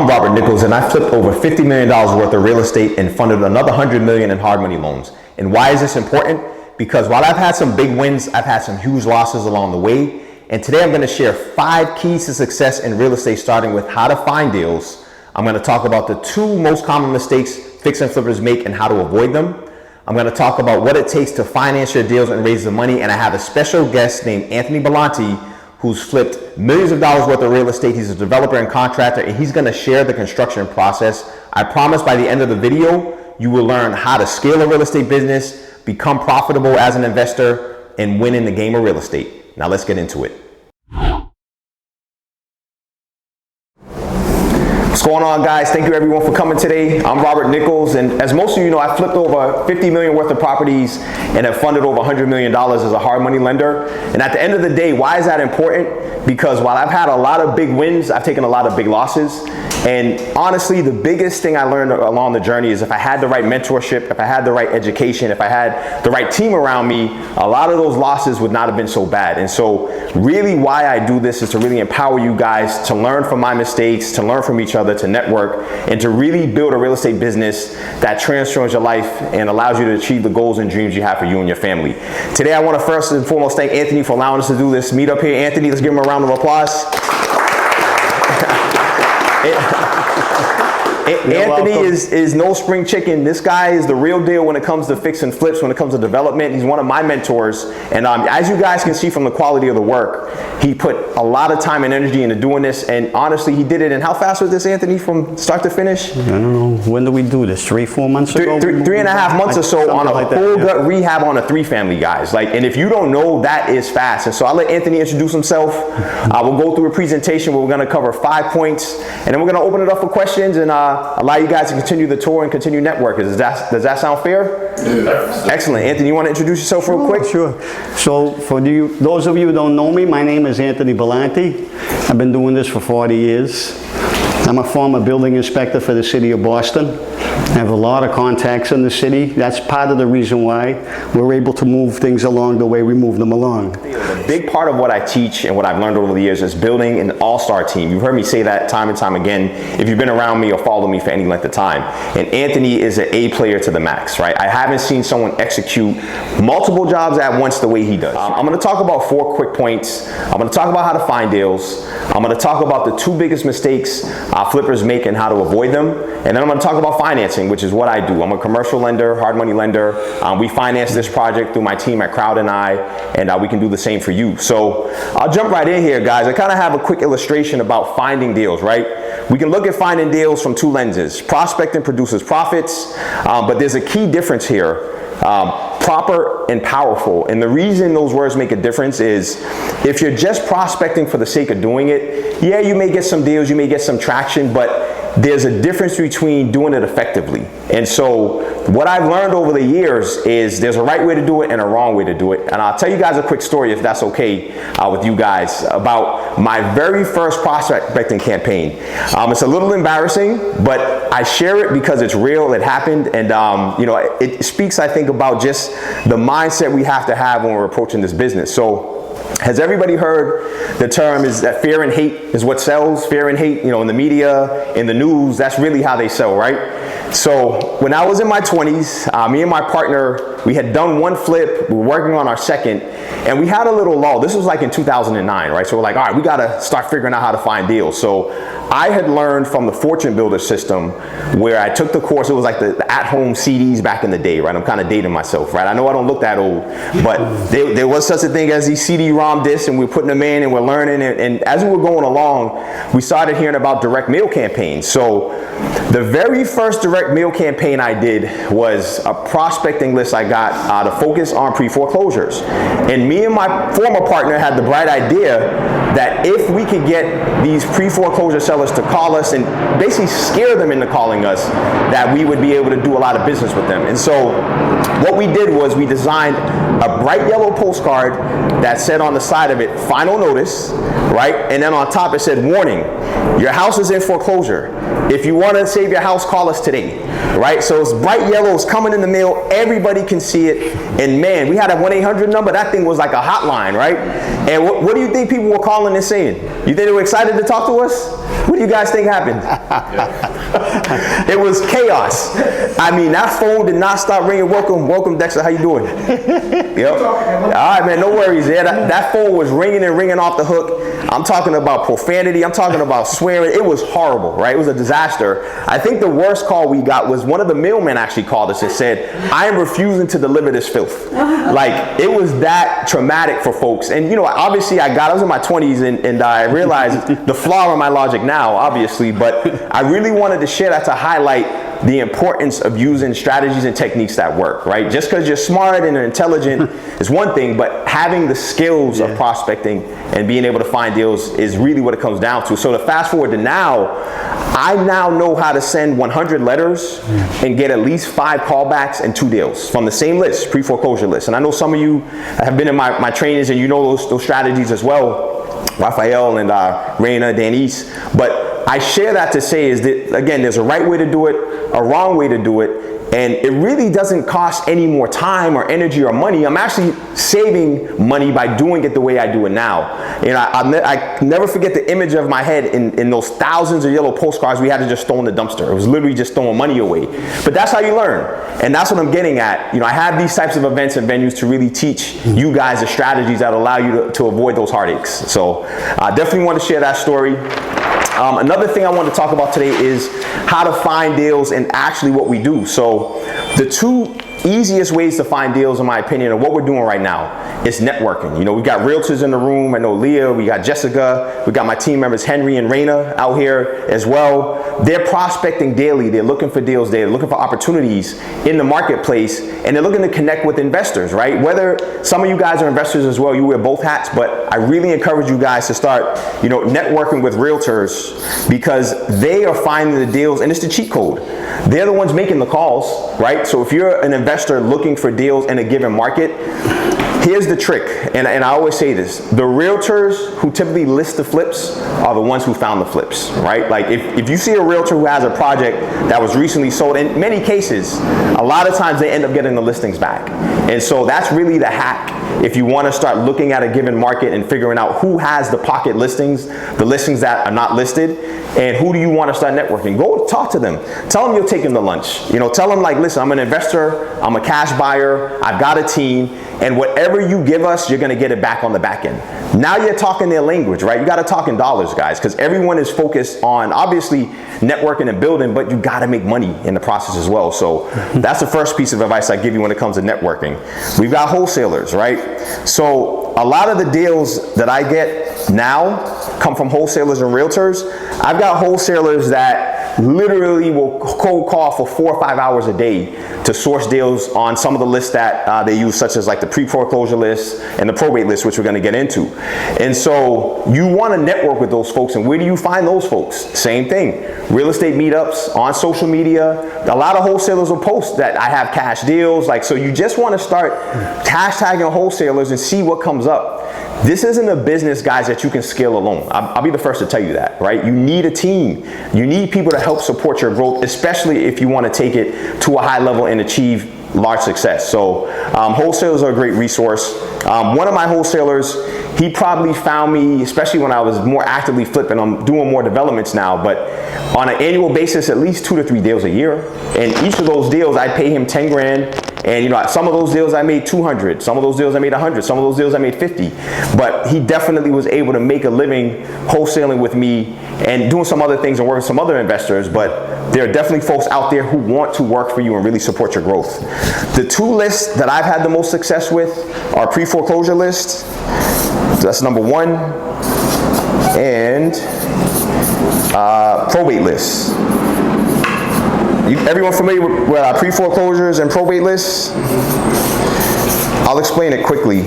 I'm Robert Nichols, and I flipped over $50 million worth of real estate and funded another $100 million in hard money loans. And why is this important? Because while I've had some big wins, I've had some huge losses along the way. And today I'm going to share 5 keys to success in real estate, starting with how to find deals. I'm going to talk about the 2 most common mistakes fix and flippers make and how to avoid them. I'm going to talk about what it takes to finance your deals and raise the money. And I have a special guest named Anthony Bellanti, who's flipped millions of dollars worth of real estate. He's a developer and contractor, and he's going to share the construction process. I promise by the end of the video, you will learn how to scale a real estate business, become profitable as an investor, and win in the game of real estate. Now let's get into it. What's going on, guys? Thank you everyone for coming today. I'm Robert Nichols, and as most of you know, I flipped over 50 million worth of properties and have funded over $100 million as a hard money lender. And at the end of the day, why is that important? Because while I've had a lot of big wins, I've taken a lot of big losses. And honestly, the biggest thing I learned along the journey is if I had the right mentorship, if I had the right education, if I had the right team around me, a lot of those losses would not have been so bad. And so really why I do this is to really empower you guys to learn from my mistakes, to learn from each other, to network, and to really build a real estate business that transforms your life and allows you to achieve the goals and dreams you have for you and your family. Today, I want to first and foremost thank Anthony for allowing us to do this meetup here. Anthony, let's give him a round of applause. Anthony is no spring chicken. This guy is the real deal when it comes to fix and flips, when it comes to development. He's one of my mentors. And as you guys can see from the quality of the work, he put a lot of time and energy into doing this. And honestly, he did it. And how fast was this, Anthony, from start to finish? I don't know. When did we do this? 3-4 months ago? 3.5 months or so on a whole gut rehab on a 3-family, guys. And if you don't know, that is fast. And so I'll let Anthony introduce himself. We'll go through a presentation where we're going to cover 5 points. And then we're going to open it up for questions and allow you guys to continue the tour and continue networking. Does that sound fair? Yeah. Excellent. Anthony, you want to introduce yourself real quick? Sure. So for those of you who don't know me, my name is Anthony Bellanti. I've been doing this for 40 years. I'm a former building inspector for the city of Boston. I have a lot of contacts in the city. That's part of the reason why we're able to move things along the way we move them along. A big part of what I teach and what I've learned over the years is building an all-star team. You've heard me say that time and time again if you've been around me or followed me for any length of time. And Anthony is an A player to the max, right? I haven't seen someone execute multiple jobs at once the way he does. I'm going to talk about 4 quick points. I'm going to talk about how to find deals. I'm going to talk about the 2 biggest mistakes flippers make and how to avoid them. And then I'm going to talk about financing, which is what I do. I'm a commercial lender, hard money lender. We finance this project through my team at Crowd and I, and we can do the same for you. So I'll jump right in here, guys. I kind of have a quick illustration about finding deals, right? We can look at finding deals from 2 lenses. Prospecting produces profits, but there's a key difference here. Proper and powerful. And the reason those words make a difference is if you're just prospecting for the sake of doing it, yeah, you may get some deals, you may get some traction, but there's a difference between doing it effectively. And so what I've learned over the years is there's a right way to do it and a wrong way to do it. And I'll tell you guys a quick story, if that's okay with you guys, about my very first prospecting campaign. It's a little embarrassing, but I share it because it's real, it happened, and it speaks, I think, about just the mindset we have to have when we're approaching this business. So has everybody heard the term is that fear and hate is what sells? Fear and hate, in the media, in the news, that's really how they sell, right? So when I was in my 20s, me and my partner, we had done 1 flip, we were working on our 2nd, and we had a little lull. This was like in 2009, right? So we're like, all right, we gotta start figuring out how to find deals. So I had learned from the Fortune Builder system where I took the course. It was like the at-home CDs back in the day, right? I'm kind of dating myself, right? I know I don't look that old, but there was such a thing as these CD-ROM discs, and we're putting them in and we're learning. And as we were going along, we started hearing about direct mail campaigns. So the very first direct mail campaign I did was a prospecting list I got to focus on pre-foreclosures. And me and my former partner had the bright idea that if we could get these pre-foreclosure sellers to call us and basically scare them into calling us, that we would be able to do a lot of business with them. And so what we did was we designed a bright yellow postcard that said on the side of it, final notice, right? And then on top it said, warning, Your house is in foreclosure. If you want to save your house, call us today, right? So it's bright yellow, it's coming in the mail, everybody can see it. And man, we had a 1-800 number, that thing was like a hotline, right? And what do you think people were calling and saying? You think they were excited to talk to us? What do you guys think happened? It was chaos. I mean, that phone did not stop ringing. Welcome Dexter, how you doing? Yep. All right, man, no worries. Yeah, that phone was ringing and ringing off the hook. I'm talking about profanity, I'm talking about swearing. It was horrible, right? It was a disaster. I think the worst call we got was one of the mailmen actually called us and said, I am refusing to deliver this filth. Like, it was that traumatic for folks. And you know, obviously I was in my 20s and I realized the flaw in my logic now, obviously, but I really wanted to share that to highlight the importance of using strategies and techniques that work, right? Just because you're smart and intelligent is one thing, but having the skills of prospecting and being able to find deals is really what it comes down to. So to fast forward to now, I now know how to send 100 letters and get at least 5 callbacks and 2 deals from the same list, pre-foreclosure list. And I know some of you have been in my trainings and you know those strategies as well, Raphael and Raina, Denise, but I share that to say is that, again, there's a right way to do it, a wrong way to do it, and it really doesn't cost any more time or energy or money. I'm actually saving money by doing it the way I do it now. And I never forget the image of my head in those thousands of yellow postcards we had to just throw in the dumpster. It was literally just throwing money away. But that's how you learn. And that's what I'm getting at. You know, I have these types of events and venues to really teach you guys the strategies that allow you to avoid those heartaches. So I definitely want to share that story. Another thing I want to talk about today is how to find deals and actually what we do. So the 2 easiest ways to find deals, in my opinion, are what we're doing right now. It's networking. You know, we've got realtors in the room. I know Leah, we got Jessica, we got my team members Henry and Raina out here as well. They're prospecting daily. They're looking for deals. They're looking for opportunities in the marketplace, and they're looking to connect with investors, right? Whether some of you guys are investors as well, you wear both hats, but I really encourage you guys to start, you know, networking with realtors because they are finding the deals, and it's the cheat code. They're the ones making the calls, right? So if you're an investor looking for deals in a given market, here's the trick, and I always say this, the realtors who typically list the flips are the ones who found the flips, right? Like if you see a realtor who has a project that was recently sold, in many cases, a lot of times they end up getting the listings back. And so that's really the hack if you want to start looking at a given market and figuring out who has the pocket listings, the listings that are not listed, and who do you want to start networking. Go talk to them. Tell them you'll take them to lunch. You know, tell them like, listen, I'm an investor, I'm a cash buyer, I've got a team, and whatever you give us, you're going to get it back on the back end. Now you're talking their language, right? You got to talk in dollars, guys, because everyone is focused on obviously networking and building, but you got to make money in the process as well. So that's the first piece of advice I give you when it comes to networking. We've got wholesalers, right? So a lot of the deals that I get now come from wholesalers and realtors. I've got wholesalers that literally will cold call for 4 or 5 hours a day to source deals on some of the lists that they use, such as like the pre-foreclosure list and the probate list, which we're going to get into. And so you want to network with those folks. And where do you find those folks? Same thing. Real estate meetups, on social media. A lot of wholesalers will post that I have cash deals. Like, so you just want to start hashtagging wholesalers and see what comes up. This isn't a business, guys, that you can scale alone. I'll be the first to tell you that, right? You need a team. You need people to help support your growth, especially if you want to take it to a high level and achieve large success. So wholesalers are a great resource. One of my wholesalers, he probably found me, especially when I was more actively flipping. I'm doing more developments now, but on an annual basis, at least 2 to 3 deals a year. And each of those deals, I pay him 10 grand. And you know, some of those deals I made 200, some of those deals I made 100, some of those deals I made 50. But he definitely was able to make a living wholesaling with me and doing some other things and working with some other investors. But there are definitely folks out there who want to work for you and really support your growth. The 2 lists that I've had the most success with are pre-foreclosure lists. That's number 1. And probate lists. Everyone familiar with pre-foreclosures and probate lists? I'll explain it quickly.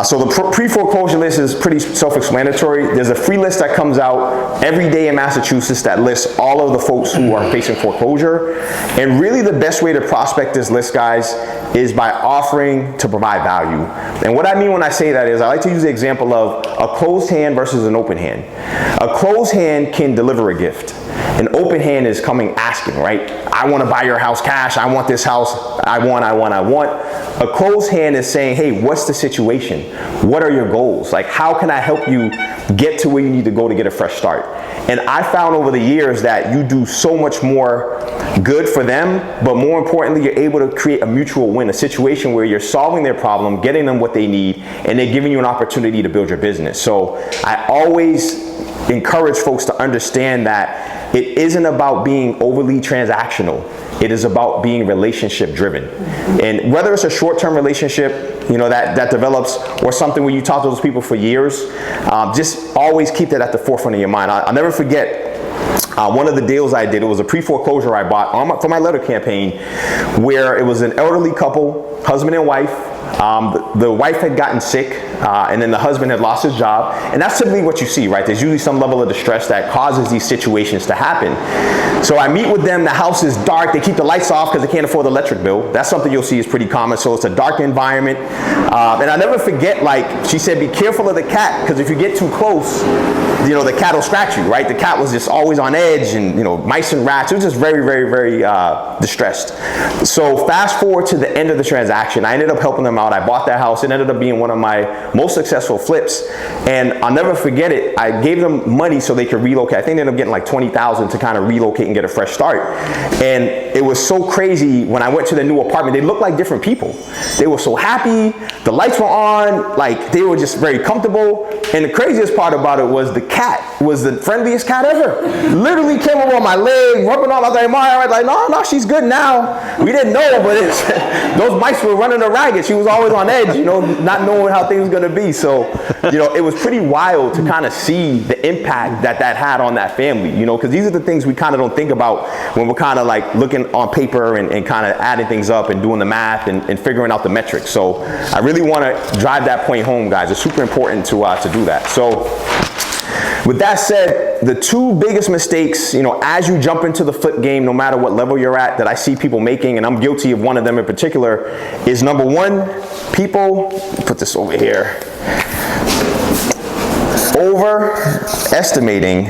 So the pre-foreclosure list is pretty self-explanatory. There's a free list that comes out every day in Massachusetts that lists all of the folks who are facing foreclosure. And really the best way to prospect this list, guys, is by offering to provide value. And what I mean when I say that is I like to use the example of a closed hand versus an open hand. A closed hand can deliver a gift. An open hand is coming asking, right? I want to buy your house cash. I want this house. I want. A closed hand is saying, hey, what's the situation? What are your goals? Like, how can I help you get to where you need to go to get a fresh start? And I found over the years that you do so much more good for them, but more importantly, you're able to create a mutual win, a situation where you're solving their problem, getting them what they need, and they're giving you an opportunity to build your business. So I always encourage folks to understand that it isn't about being overly transactional. It is about being relationship driven. And whether it's a short-term relationship, you know, that develops, or something where you talk to those people for years, just always keep that at the forefront of your mind. I'll never forget one of the deals I did. It was a pre-foreclosure I bought for my letter campaign, where it was an elderly couple, husband and wife. The wife had gotten sick, and then the husband had lost his job. And that's typically what you see, right? There's usually some level of distress that causes these situations to happen. So I meet with them. The house is dark. They keep the lights off because they can't afford the electric bill. That's something you'll see is pretty common. So it's a dark environment. And I never forget, like, she said, be careful of the cat, because if you get too close, you know, the cat will scratch you, right? The cat was just always on edge, and, you know, mice and rats. It was just very, very, very distressed. So fast forward to the end of the transaction. I ended up helping them out. I bought that house. It ended up being one of my most successful flips. And I'll never forget it. I gave them money so they could relocate. I think they ended up getting like $20,000 to kind of relocate and get a fresh start. And it was so crazy when I went to the new apartment. They looked like different people. They were so happy. The lights were on. Like, they were just very comfortable. And the craziest part about it was the cat was the friendliest cat ever. Literally came over on my leg, rubbing on. I was like, Maya, I was like, no, she's good now. We didn't know, but those mice were running her ragged. She was always on edge, you know, not knowing how things were going to be. So, you know, it was pretty wild to kind of see the impact that had on that family, you know, because these are the things we kind of don't think about when we're kind of like looking on paper and kind of adding things up and doing the math and figuring out the metrics. So I really want to drive that point home, guys. It's super important to do that. So with that said, the two biggest mistakes, you know, as you jump into the flip game, no matter what level you're at, that I see people making, and I'm guilty of one of them in particular, is number one, people, put this over here, overestimating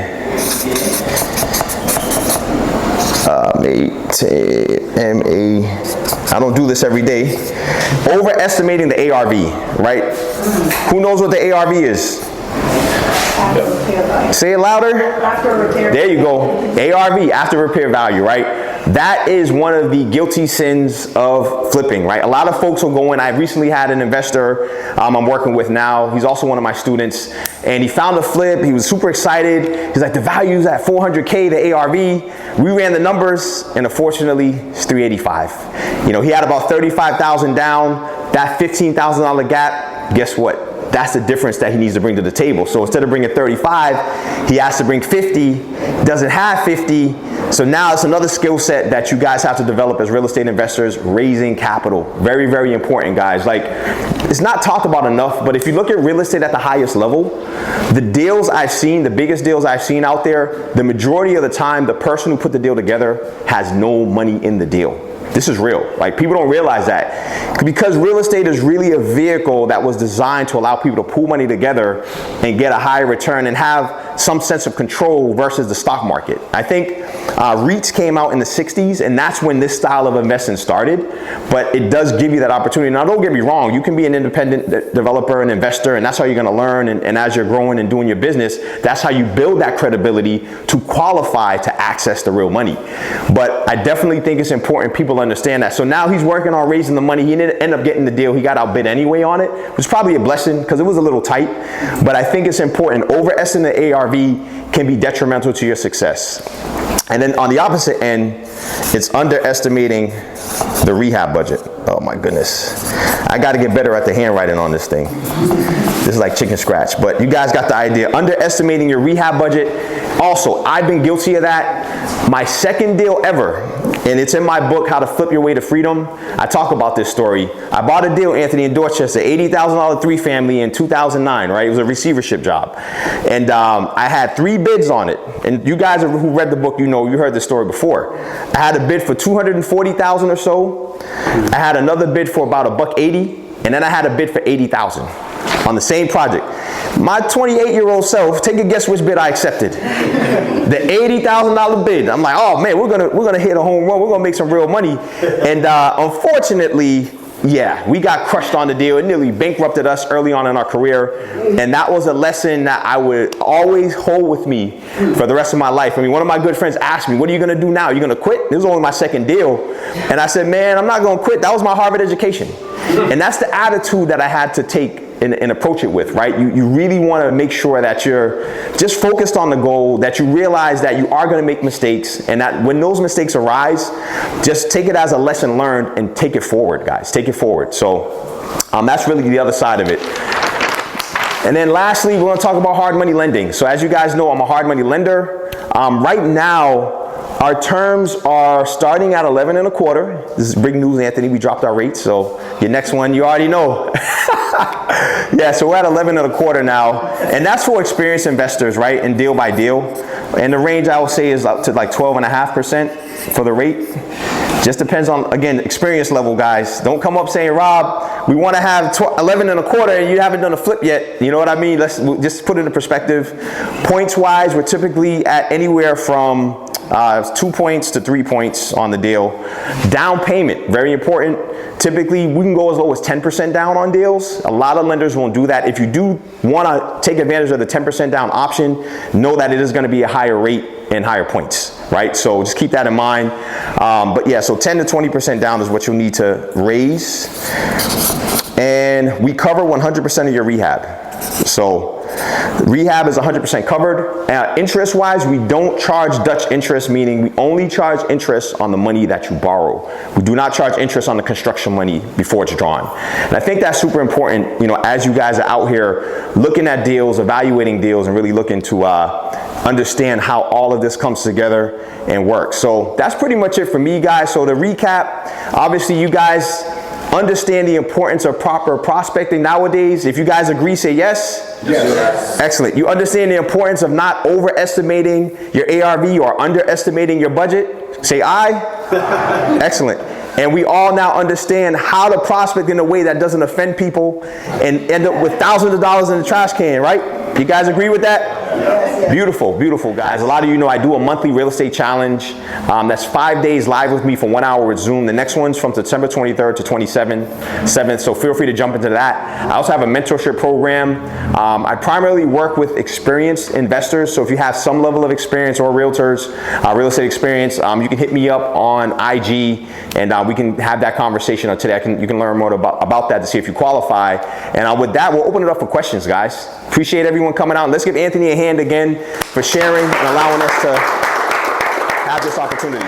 I don't do this every day. Overestimating the ARV, right? Who knows what the ARV is? Say it louder. After repair. There you go. ARV, after repair value, right? That is one of the guilty sins of flipping, right? A lot of folks will go in. I recently had an investor I'm working with now. He's also one of my students, and he found a flip. He was super excited. He's like, the value's at 400K, the ARV. We ran the numbers, and unfortunately, it's 385. You know, he had about 35,000 down. That $15,000 gap, guess what? That's the difference that he needs to bring to the table. So instead of bringing 35, he has to bring 50, doesn't have 50. So now it's another skill set that you guys have to develop as real estate investors, raising capital. Very, very important, guys. Like, it's not talked about enough, but if you look at real estate at the highest level, the deals I've seen, the biggest deals I've seen out there, the majority of the time, the person who put the deal together has no money in the deal. This is real. Like, people don't realize that, because real estate is really a vehicle that was designed to allow people to pool money together and get a higher return and have some sense of control versus the stock market. I think REITs came out in the 60s, and that's when this style of investing started, but it does give you that opportunity. Now, don't get me wrong, you can be an independent developer and investor, and that's how you're going to learn, and as you're growing and doing your business, that's how you build that credibility to qualify to access the real money. But I definitely think it's important people understand that. So now he's working on raising the money. He didn't end up getting the deal. He got outbid anyway on it, which is probably a blessing because it was a little tight, but I think it's important. Overestimating the ARV can be detrimental to your success. And then on the opposite end, it's underestimating the rehab budget. Oh my goodness. I got to get better at the handwriting on this thing. This is like chicken scratch, but you guys got the idea. Underestimating your rehab budget. Also, I've been guilty of that. My second deal ever and it's in my book, How to Flip Your Way to Freedom. I talk about this story. I bought a deal, Anthony, in Dorchester, $80,000 3-family in 2009, right? It was a receivership job. And I had 3 bids on it. And you guys who read the book, you heard this story before. I had a bid for $240,000 or so. I had another bid for about $180, and then I had a bid for $80,000 on the same project. My 28-year-old self, take a guess which bid I accepted. The $80,000 bid. I'm like, oh man, we're gonna hit a home run. We're gonna make some real money. And unfortunately, yeah, we got crushed on the deal. It nearly bankrupted us early on in our career. And that was a lesson that I would always hold with me for the rest of my life. I mean, one of my good friends asked me, what are you gonna do now? Are you gonna quit? This was only my 2nd deal. And I said, man, I'm not gonna quit. That was my Harvard education. And that's the attitude that I had to take and approach it with, right? You really want to make sure that you're just focused on the goal, that you realize that you are going to make mistakes, and that when those mistakes arise, just take it as a lesson learned and take it forward, guys. Take it forward. So that's really the other side of it. And then lastly, we're going to talk about hard money lending. So as you guys know, I'm a hard money lender. Right now, our terms are starting at 11 1/4. This is big news, Anthony. We dropped our rates, so your next one, you already know. Yeah, so we're at 11 1/4 now, and that's for experienced investors, right? And deal by deal. And the range I would say is up to like 12.5% for the rate. Just depends on, again, experience level, guys. Don't come up saying, Rob, we want to have 11 1/4 and you haven't done a flip yet. You know what I mean? Let's just put it in perspective. Points wise, we're typically at anywhere from 2 points to 3 points on the deal. Down payment, very important. Typically, we can go as low as 10% down on deals. A lot of lenders won't do that. If you do want to take advantage of the 10% down option, know that it is going to be a higher rate and higher points, right? So just keep that in mind. But yeah, so 10 to 20% down is what you'll need to raise. And we cover 100% of your rehab. So rehab is 100% covered. Interest-wise, we don't charge Dutch interest, meaning we only charge interest on the money that you borrow. We do not charge interest on the construction money before it's drawn. And I think that's super important, as you guys are out here looking at deals, evaluating deals, and really looking to understand how all of this comes together and works. So that's pretty much it for me, guys. So to recap, obviously you guys understand the importance of proper prospecting nowadays. If you guys agree, say yes. Yes. Excellent. You understand the importance of not overestimating your ARV or underestimating your budget. Say aye. Excellent. And we all now understand how to prospect in a way that doesn't offend people and end up with thousands of dollars in the trash can, right? You guys agree with that? Yes. Beautiful, beautiful, guys. A lot of you know I do a monthly real estate challenge. That's 5 days live with me for 1 hour with Zoom. The next one's from September 23rd to 27th, so feel free to jump into that. I also have a mentorship program. I primarily work with experienced investors, so if you have some level of experience or realtors, real estate experience, you can hit me up on IG and we can have that conversation today. You can learn more about that to see if you qualify. And with that, we'll open it up for questions, guys. Appreciate everyone coming out. Let's give Anthony a hand again for sharing and allowing us to have this opportunity.